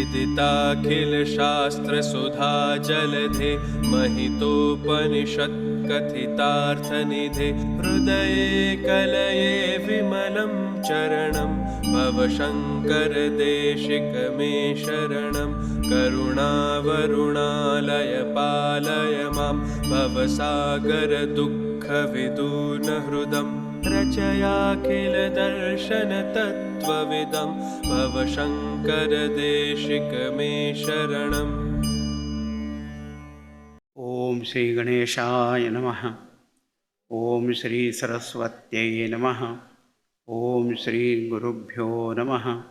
विदिताखिल शास्त्र सुधा जलधे महितोपनिषत् कथितार्थ निधे हृदये कलये विमलं चरणं भव शंकर देशिक मे शरणं करुणावरुणालय पालय मां भवसागर दुःख विदून हृदं रचयाखिल दर्शन तत्त्वविदं भव शंकर देशिक मे शरणम्। ओम श्री गणेशाय नमः। ओम श्री सरस्वत्यै नमः। ओम श्री गुरुभ्यो नमः।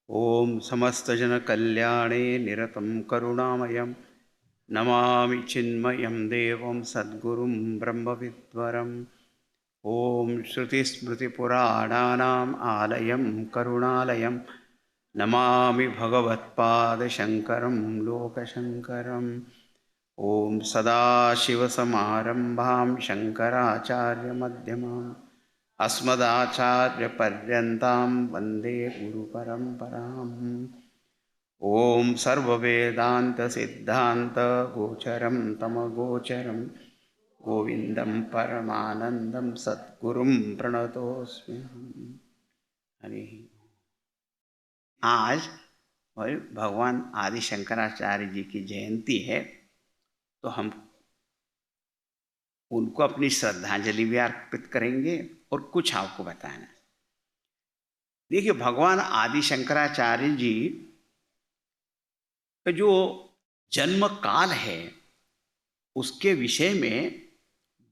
ओम समस्त जन कल्याणे निरतं करुणामयं नमामि चिन्मयं देवं सद्गुरुं ब्रह्मविद्वरम्। ओम श्रुतिस्मृतिपुराणानाम् आलयं करुणालयं नमामि भगवत्पादशङ्करं लोकशङ्करम्। ओम सदाशिवसमारम्भां शङ्कराचार्यमध्यमाम् अस्मदाचार्यपर्यन्तां वन्दे गुरुपरम्पराम्। ओम सर्ववेदान्तसिद्धान्तगोचरं तमगोचरं गोविन्दं परमानन्दं सद्गुरुं प्रणतोऽस्मि। हरि। आज भगवान आदि शंकराचार्य जी की जयंती है, तो हम उनको अपनी श्रद्धांजलि भी अर्पित करेंगे और कुछ आपको बताना। देखिए, भगवान आदि शंकराचार्य जी का जो जन्म काल है उसके विषय में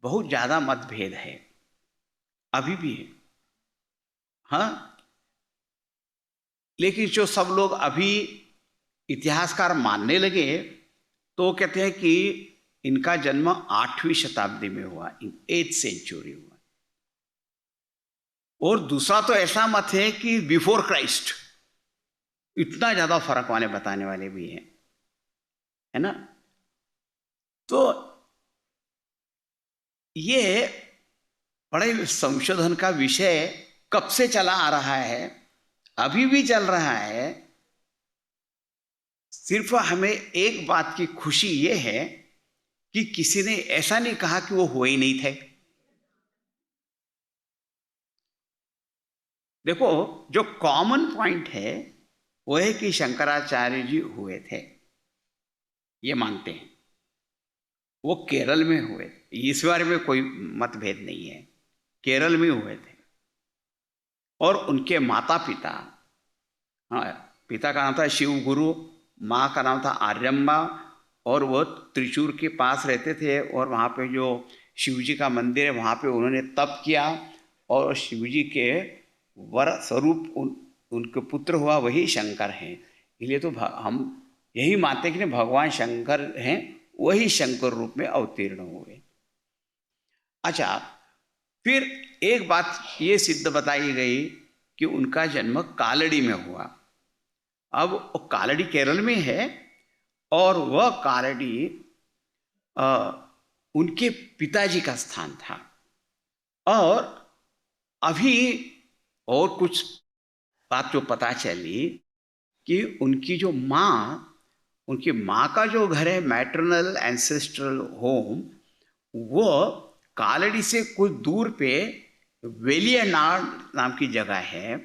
बहुत ज़्यादा मतभेद है, अभी भी है। हाँ, लेकिन जो सब लोग अभी इतिहासकार मानने लगे तो कहते हैं कि इनका जन्म 8वीं शताब्दी में हुआ, इन 8th सेंचुरी हुआ। और दूसरा तो ऐसा मत है कि बिफोर क्राइस्ट। इतना ज्यादा फर्क वाले बताने वाले भी हैं, है ना। तो ये बड़े संशोधन का विषय कब से चला आ रहा है, अभी भी चल रहा है। सिर्फ हमें एक बात की खुशी ये है कि किसी ने ऐसा नहीं कहा कि वो हुए ही नहीं थे। देखो, जो कॉमन पॉइंट है वो है कि शंकराचार्य जी हुए थे, ये मानते हैं। वो केरल में हुए, इस बारे में कोई मतभेद नहीं है, केरल में हुए थे। और उनके माता पिता, हाँ, पिता का नाम था शिव गुरु, माँ का नाम था आर्यम्बा, और वो त्रिशूर के पास रहते थे। और वहाँ पे जो शिवजी का मंदिर है वहाँ पे उन्होंने तप किया, और शिवजी के वर स्वरूप उनके पुत्र हुआ, वही शंकर हैं। इसलिए तो हम यही मानते हैं कि भगवान शंकर हैं, वही शंकर रूप में अवतीर्ण हुए। अच्छा, फिर एक बात ये सिद्ध बताई गई कि उनका जन्म कालड़ी में हुआ। अब कालड़ी केरल में है, और वह कालड़ी उनके पिताजी का स्थान था। और अभी और कुछ बात जो पता चली कि उनकी माँ का जो घर है, मैटरनल एंसेस्ट्रल होम, वो कालड़ी से कुछ दूर पे वेलियनाड नाम की जगह है,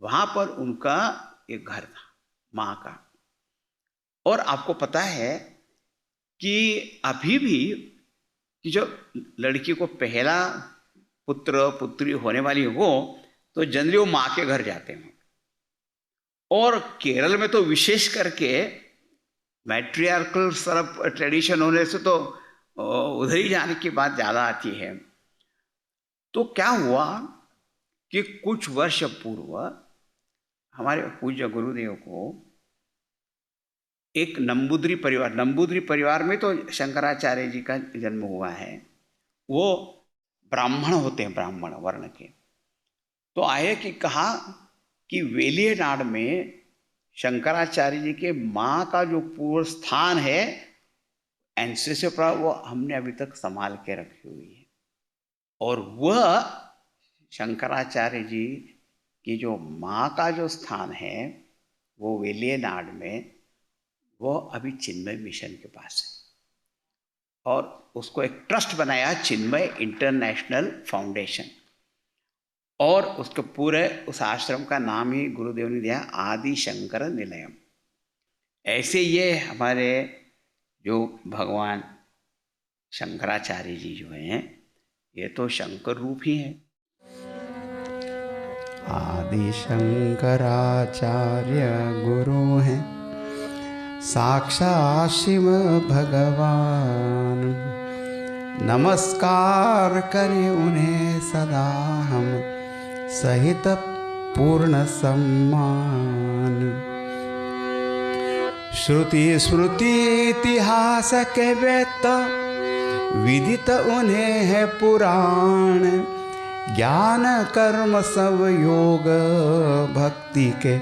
वहाँ पर उनका एक घर था माँ का। और आपको पता है कि अभी भी कि जो लड़की को पहला पुत्र पुत्री होने वाली हो तो जनरली वो माँ के घर जाते हैं। और केरल में तो विशेष करके मैट्रियार्कल सरफ ट्रेडिशन होने से तो उधर ही जाने की बात ज़्यादा आती है। तो क्या हुआ कि कुछ वर्ष पूर्व हमारे पूज्य गुरुदेव को एक नंबूद्री परिवार में तो शंकराचार्य जी का जन्म हुआ है। वो ब्राह्मण होते हैं, ब्राह्मण वर्ण के। तो आए कि कहा कि वेलियनाड में शंकराचार्य जी के माँ का जो पूर्व स्थान है एंसेस्टर, वो हमने अभी तक संभाल के रखी हुई है। और वह शंकराचार्य जी की जो माँ का जो स्थान है वो वेलियनाड में, वो अभी चिन्मय मिशन के पास है और उसको एक ट्रस्ट बनाया, चिन्मय इंटरनेशनल फाउंडेशन, और उसके पूरे उस आश्रम का नाम ही गुरुदेव ने दिया आदि शंकर निलयम। ऐसे ये हमारे जो भगवान शंकराचार्य जी जो हैं, ये तो शंकर रूप ही हैं। आदि शंकराचार्य गुरु हैं, साक्षात शिव भगवान। नमस्कार करें उन्हें सदा हम, सहित पूर्ण सम्मान। श्रुति स्मृति इतिहास के वेत्ता, विदित उन्हें है पुराण। ज्ञान कर्म सब योग भक्ति के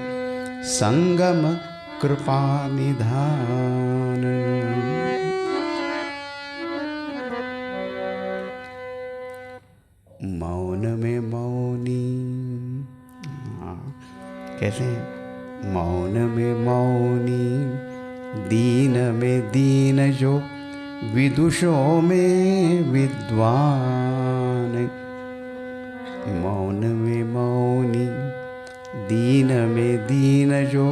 संगम कृपा निधान। मौन में मौनी, कैसे मौन में मौनी, दीन में दीन जो विदुषों में विद्वान। मौन में मौनी, दीन में दीन जो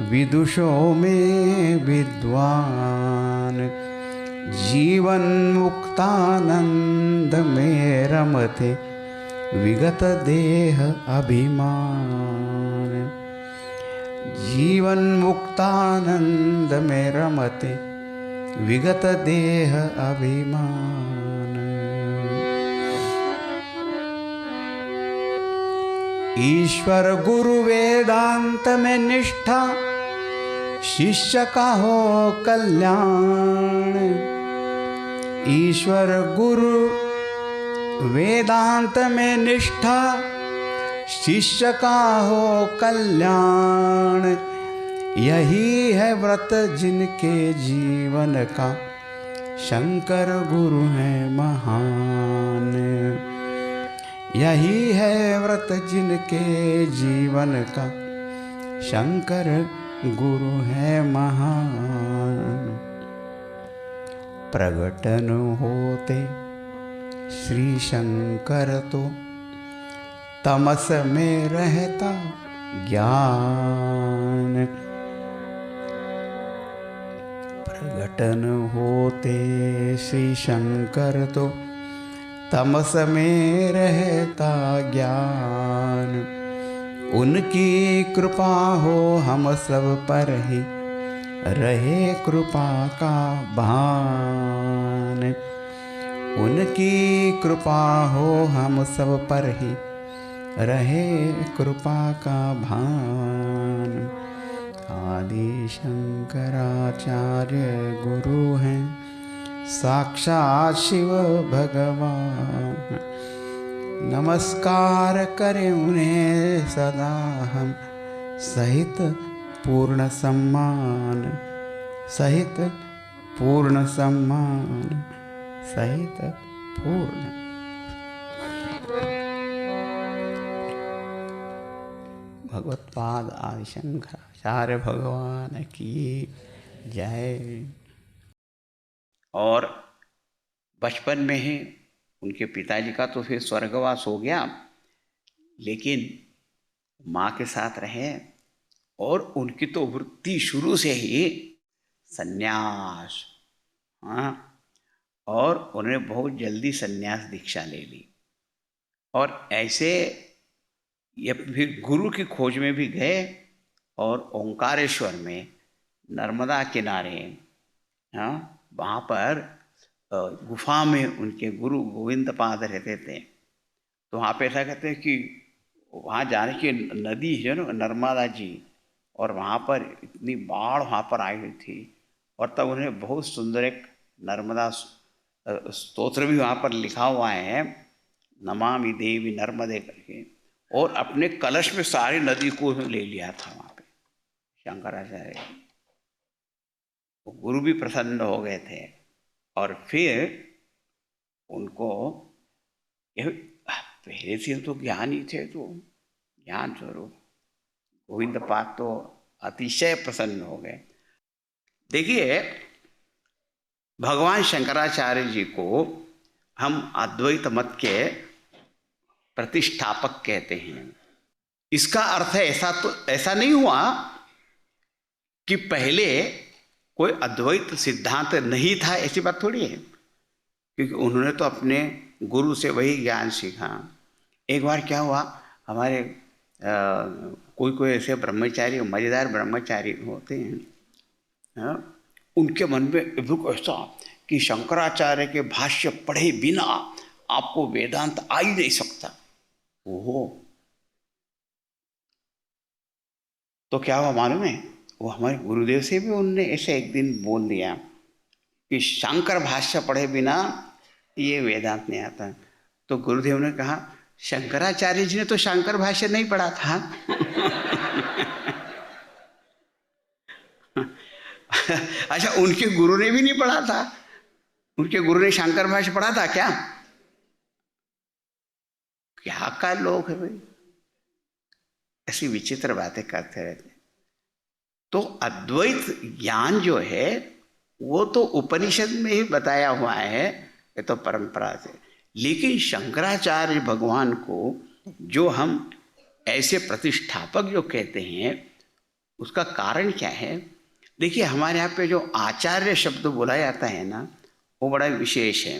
विदुषों में विद्वान। जीवन मुक्तानंद में रमते, विगत देह अभिमान। जीवन मुक्तानंद में रमते, विगत देह अभिमान। ईश्वर गुरु वेदांत में निष्ठा, शिष्य का हो कल्याण। ईश्वर गुरु वेदांत में निष्ठा, शिष्य का हो कल्याण। यही है व्रत जिनके जीवन का, शंकर गुरु है महान। यही है व्रत जिनके जीवन का, शंकर गुरु है महान। प्रगटन होते श्री शंकर तो, तमस में रहता ज्ञान। प्रगटन होते श्री शंकर तो, तमस में रहता ज्ञान। उनकी कृपा हो हम सब पर ही, रहे कृपा का भान। उनकी कृपा हो हम सब पर ही, रहे कृपा का भान। आदि शंकराचार्य गुरु हैं, साक्षात शिव भगवान। नमस्कार करें उन्हें सदा हम, सहित पूर्ण सम्मान। सहित पूर्ण सम्मान, सहित पूर्ण। भगवत्पाद आदि शंकराचार्य भगवान की जय। और बचपन में ही उनके पिताजी का तो फिर स्वर्गवास हो गया, लेकिन माँ के साथ रहे और उनकी तो वृत्ति शुरू से ही सन्यास। हाँ, और उन्होंने बहुत जल्दी सन्यास दीक्षा ले ली और ऐसे ये फिर गुरु की खोज में भी गए और ओंकारेश्वर में नर्मदा किनारे, हाँ, वहाँ पर गुफा में उनके गुरु गोविंद पाद रहते थे। तो वहाँ पे ऐसा कहते हैं कि वहाँ जाने की नदी है ना नर्मदा जी, और वहाँ पर इतनी बाढ़ वहाँ पर आई हुई थी और तब उन्हें बहुत सुंदर एक नर्मदा स्तोत्र भी वहाँ पर लिखा हुआ है, नमामि देवी नर्मदे करके, और अपने कलश में सारी नदी को ले लिया था वहाँ पे शंकराचार्य। गुरु भी प्रसन्न हो गए थे और फिर उनको पहले से तो ज्ञान ही थे, तो ज्ञान स्वरूप गोविंद पाद तो अतिशय प्रसन्न हो गए। देखिए, भगवान शंकराचार्य जी को हम अद्वैत मत के प्रतिष्ठापक कहते हैं। इसका अर्थ है ऐसा नहीं हुआ कि पहले कोई अद्वैत सिद्धांत नहीं था, ऐसी बात थोड़ी है, क्योंकि उन्होंने तो अपने गुरु से वही ज्ञान सीखा। एक बार क्या हुआ, हमारे कोई ऐसे ब्रह्मचारी, मजेदार ब्रह्मचारी होते हैं, उनके मन में दुख ऐसा कि शंकराचार्य के भाष्य पढ़े बिना आपको वेदांत आ ही नहीं सकता। ओहो, तो क्या हुआ मालूम है, वो हमारे गुरुदेव से भी उनने ऐसे एक दिन बोल दिया कि शंकर भाष्य पढ़े बिना ये वेदांत नहीं आता। तो गुरुदेव ने कहा, शंकराचार्य जी ने तो शंकर भाष्य नहीं पढ़ा था। अच्छा, उनके गुरु ने भी नहीं पढ़ा था? उनके गुरु ने शंकर भाष्य पढ़ा था क्या? क्या का लोग है भाई, ऐसी विचित्र बातें करते रहते। तो अद्वैत ज्ञान जो है वो तो उपनिषद में ही बताया हुआ है, ये तो परंपरा से। लेकिन शंकराचार्य भगवान को जो हम ऐसे प्रतिष्ठापक जो कहते हैं, उसका कारण क्या है? देखिए, हमारे यहाँ पे जो आचार्य शब्द बोला जाता है ना, वो बड़ा विशेष है।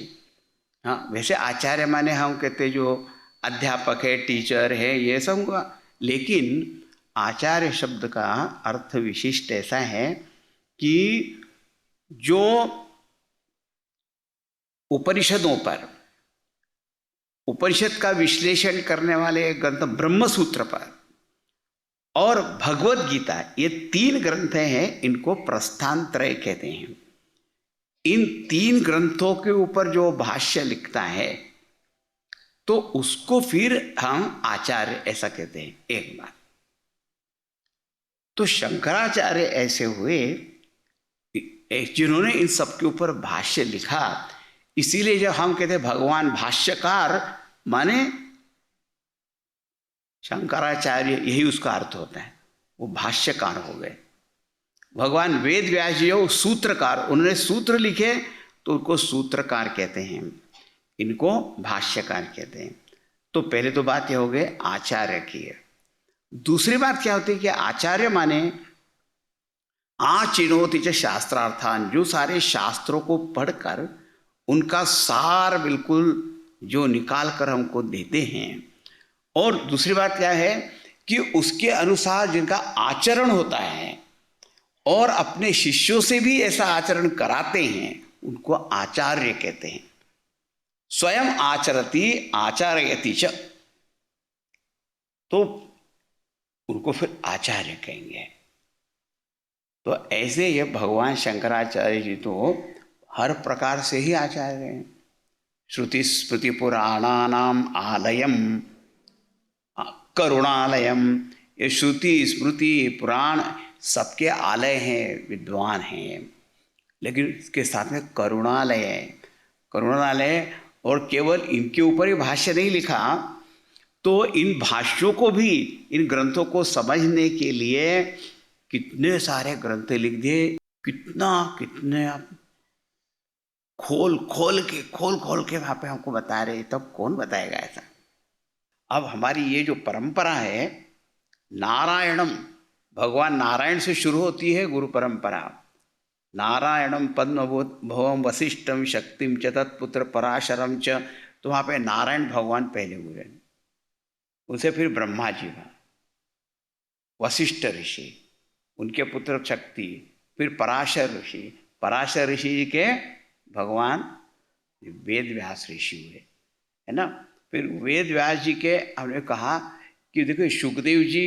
हाँ, वैसे आचार्य माने हम कहते जो अध्यापक है, टीचर है, ये सब हुआ। लेकिन आचार्य शब्द का अर्थ विशिष्ट ऐसा है कि जो उपनिषदों पर, उपनिषद का विश्लेषण करने वाले ग्रंथ ब्रह्मसूत्र पर और भगवत गीता, ये 3 ग्रंथ हैं, इनको प्रस्थान त्रय कहते हैं। इन 3 ग्रंथों के ऊपर जो भाष्य लिखता है तो उसको फिर हम आचार्य ऐसा कहते हैं। एक बात तो शंकराचार्य ऐसे हुए जिन्होंने इन सब के ऊपर भाष्य लिखा। इसीलिए जब हम कहते हैं भगवान भाष्यकार, माने शंकराचार्य, यही उसका अर्थ होता है, वो भाष्यकार हो गए। भगवान वेद व्यास जी हो सूत्रकार, उन्होंने सूत्र लिखे तो उनको सूत्रकार कहते हैं, इनको भाष्यकार कहते हैं। तो पहले तो बात यह हो गई आचार्य की है। दूसरी बात क्या होती है कि आचार्य माने आचिनोति च शास्त्रार्थान, जो सारे शास्त्रों को पढ़कर उनका सार बिल्कुल जो निकाल कर हमको देते हैं। और दूसरी बात क्या है कि उसके अनुसार जिनका आचरण होता है और अपने शिष्यों से भी ऐसा आचरण कराते हैं, उनको आचार्य कहते हैं। स्वयं आचरति आचार्यति च, तो उनको फिर आचार्य कहेंगे। तो ऐसे ये भगवान शंकराचार्य जी तो हर प्रकार से ही आचार्य हैं। श्रुति स्मृति पुराणानाम आलयम करुणालयम, ये श्रुति स्मृति पुराण सबके आलय हैं, विद्वान हैं। लेकिन इसके साथ में करुणालय है, करुणालय। और केवल इनके ऊपर ही भाष्य नहीं लिखा, तो इन भाष्यों को भी, इन ग्रंथों को समझने के लिए कितने सारे ग्रंथ लिख दिए, कितने आप खोल खोल के वहाँ पे हमको बता रहे। तब कौन बताएगा ऐसा? अब हमारी ये जो परंपरा है, नारायणम, भगवान नारायण से शुरू होती है गुरु परंपरा। नारायणम पद्मभवम वशिष्ठम शक्तिम च तत्पुत्र पराशरम च, तो वहाँ पे नारायण भगवान पहले हुए, उनसे फिर ब्रह्मा जी हुआ, वशिष्ठ ऋषि, उनके पुत्र शक्ति, फिर पराशर ऋषि, पराशर ऋषि जी के भगवान वेद व्यास ऋषि हुए, है ना। फिर वेद व्यास जी के हमने कहा कि देखो सुखदेव जी,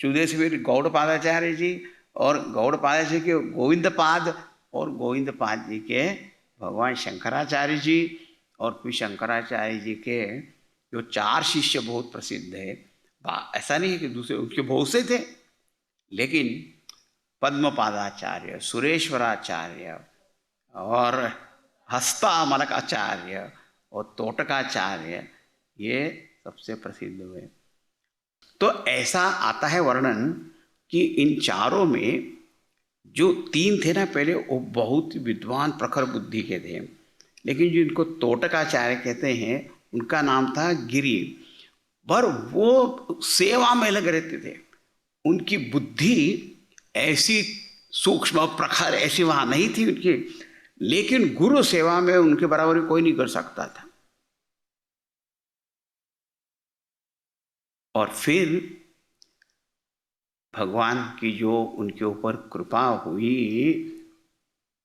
सुखदेव से फिर गौड़पादाचार्य जी, और गौड़पादाचार्य जी के गोविंदपाद, और गोविंदपाद जी के भगवान शंकराचार्य जी, और फिर शंकराचार्य जी के जो 4 शिष्य बहुत प्रसिद्ध है। ऐसा नहीं है कि दूसरे, उनके बहुत से थे, लेकिन पद्मपादाचार्य, सुरेश्वराचार्य और हस्तामलकाचार्य और तोटकाचार्य, ये सबसे प्रसिद्ध हुए। तो ऐसा आता है वर्णन। कि इन चारों में जो तीन थे ना पहले, वो बहुत विद्वान प्रखर बुद्धि के थे, लेकिन जो इनको तोटकाचार्य कहते हैं उनका नाम था गिरि। पर वो सेवा में लग रहते थे, उनकी बुद्धि ऐसी सूक्ष्म प्रखर ऐसी वहाँ नहीं थी उनकी, लेकिन गुरु सेवा में उनके बराबर कोई नहीं कर सकता था। और फिर भगवान की जो उनके ऊपर कृपा हुई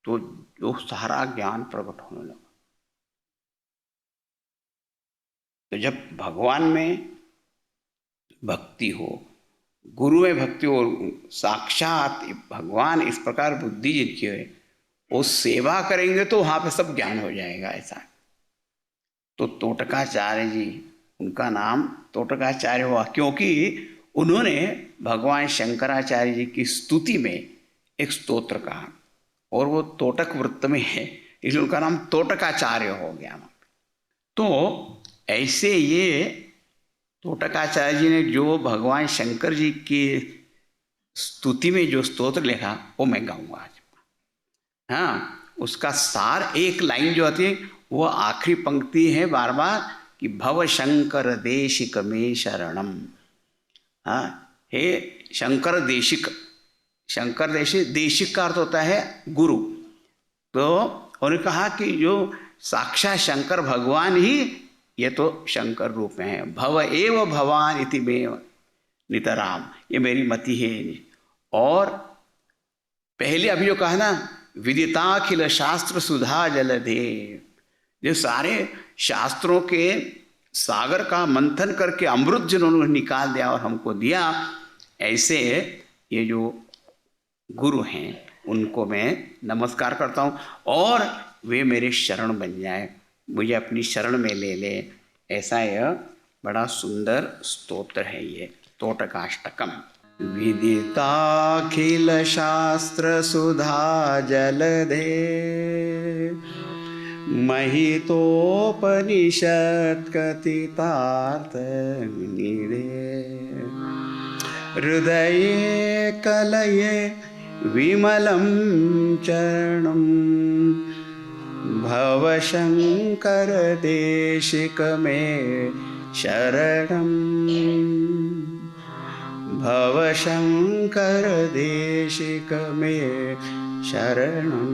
तो जो सारा ज्ञान प्रकट होने लगा। तो जब भगवान में भक्ति हो, गुरु में भक्ति हो, साक्षात भगवान इस प्रकार बुद्धि जिनकी है, वो सेवा करेंगे तो वहाँ पे सब ज्ञान हो जाएगा। ऐसा तो तोटकाचार्य जी, उनका नाम तोटकाचार्य हुआ क्योंकि उन्होंने भगवान शंकराचार्य जी की स्तुति में एक स्तोत्र कहा, और वो तोटक वृत्त में है, इसलिए उनका नाम तोटकाचार्य हो गया। तो ऐसे ये तोटकाचार्य जी ने जो भगवान शंकर जी की स्तुति में जो स्तोत्र लिखा वो मैं गाऊंगा आज। हाँ, उसका सार एक लाइन जो आती है वो आखिरी पंक्ति है बार बार कि भव शंकर देशिक में शरणम। हाँ, हे शंकर देशिक, शंकर देशिक का अर्थ होता है गुरु। तो उन्होंने कहा कि जो साक्षात शंकर भगवान ही ये तो शंकर रूप में है। भव एव भवान इति में नितराम, ये मेरी मति है। और पहले अभी जो कहा ना, विदिताखिल शास्त्र सुधा जलधे, जो सारे शास्त्रों के सागर का मंथन करके अमृत जिन्होंने निकाल दिया और हमको दिया, ऐसे ये जो गुरु हैं उनको मैं नमस्कार करता हूँ और वे मेरे शरण बन जाए, मुझे अपनी शरण में ले ले। ऐसा यह बड़ा सुंदर स्तोत्र है ये तोटकाष्टकम। विदिताखिल शास्त्र सुधा जलधे महितोपनिषत् कथितार्थ निधे हृदये कलये विमलं चरणं भव शंकर देशिक में शरणं भव शंकर देशिक में शरणं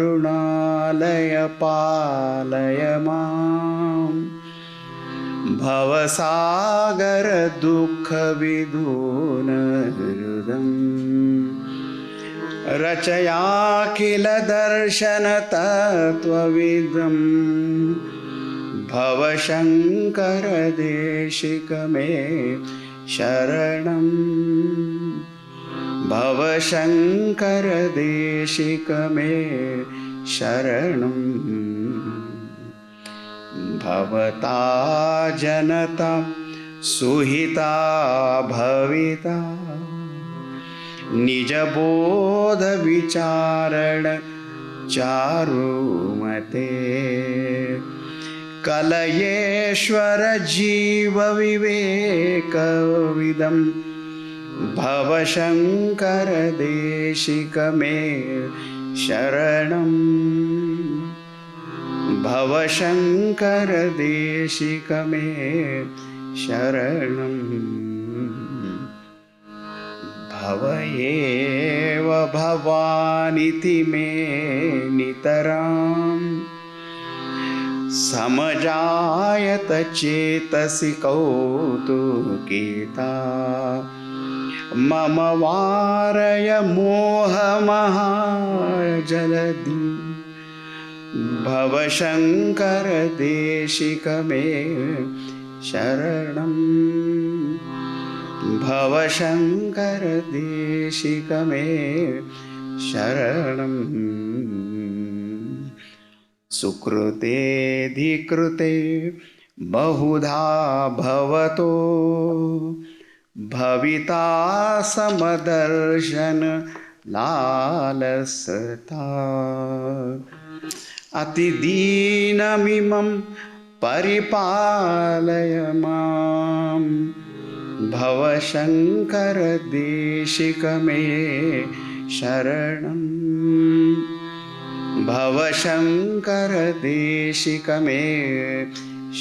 करुणावरुणालय पालय मां भवसागर दुःख विदून हृदम् रचयाखिल दर्शन तत्त्वविदम् भव शंकर देशिक में शरणम् भव शंकर देशिक में शरणम् भवता जनता सुहिता भविता निज बोध विचारण चारुमते कलयेश्वर जीव विवेक विदम भव शंकर देशिक में शरणं भव शंकर देशिक में शरणं भव एव भवानिति में नितरां समजायत चेतसि कौतुकिता मम वारय मोह महाजलधि भव शंकर देशिक में शरणं भव शंकर देशिक में शरणं सुकृतेऽधिकृते बहुधा भवतो भविता समदर्शन लालसता अतिदीनमिमं परिपालय मां भवशङ्कर देशिक मे शरणं भवशङ्कर देशिक मे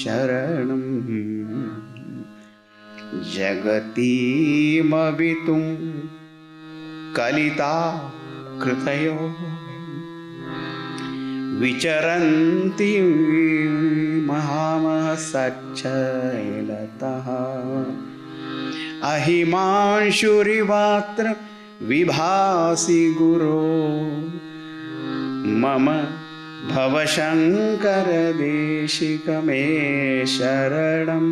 शरणं जगतीमवितुं कलिता कृतयो विचरन्ति महामहसच्चैलतः अहिमांशुरिवात्र विभासि गुरो मम भवशङ्कर देशिक मे शरणं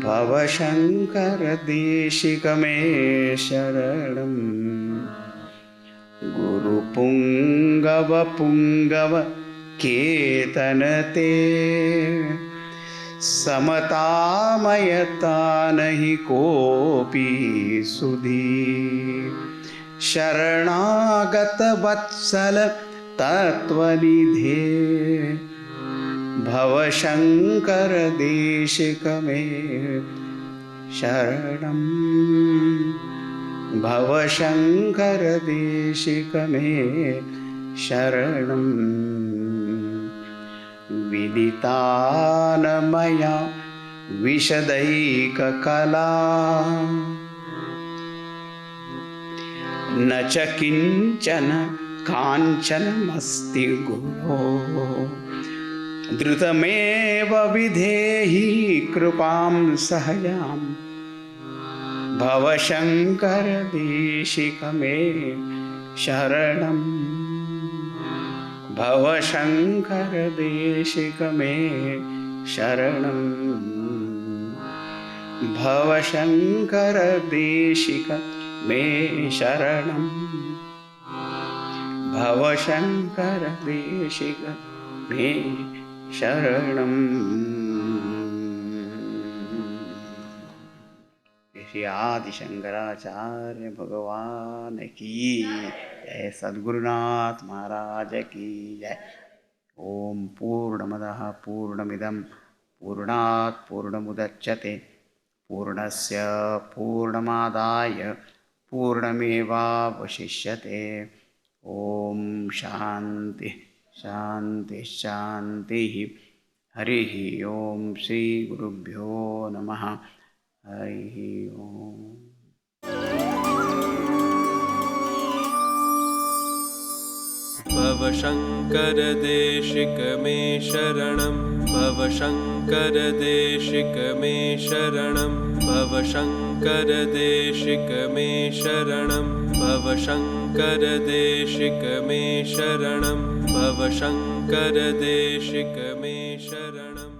भवशङ्कर देशिक मे शरणं गुरुपुङ्गव पुङ्गव केतनते समतामयता नहि कोऽपि सुधी शरणागत वत्सल तत्त्वनिधे भवशङ्कर देशिक मे शरणं भवशङ्कर देशिक मे शरणं विदितानमया विशदैककला न च किञ्चन काञ्चनमस्ति गुरो द्रुतमेव विधेहि कृपां सहयां भवशङ्कर देशिक मे शरणं भवशङ्कर देशिक मे शरणं भवशङ्कर देशिक मे शरणं भवशङ्कर देशिक मे शरणं। श्री आदि शंकराचार्य भगवान की जय, सद्गुरुनाथ महाराज की जय। ओम पूर्णमदः पूर्णमिदं पूर्णात् पूर्णमुदच्यते पूर्णस्य पूर्णमादाय पूर्णमेवावशिष्यते। ओम शांति शांति शांति। हरिः ओम। श्री गुरुभ्यो नमः। हरिः ओम। भवशङ्कर देशिक मे शरणं भवशङ्कर देशिक मे शरणं भवशङ्कर देशिक मे शरणं भवशङ्कर देशिक मे शरणं भवशङ्कर देशिक मे शरणं।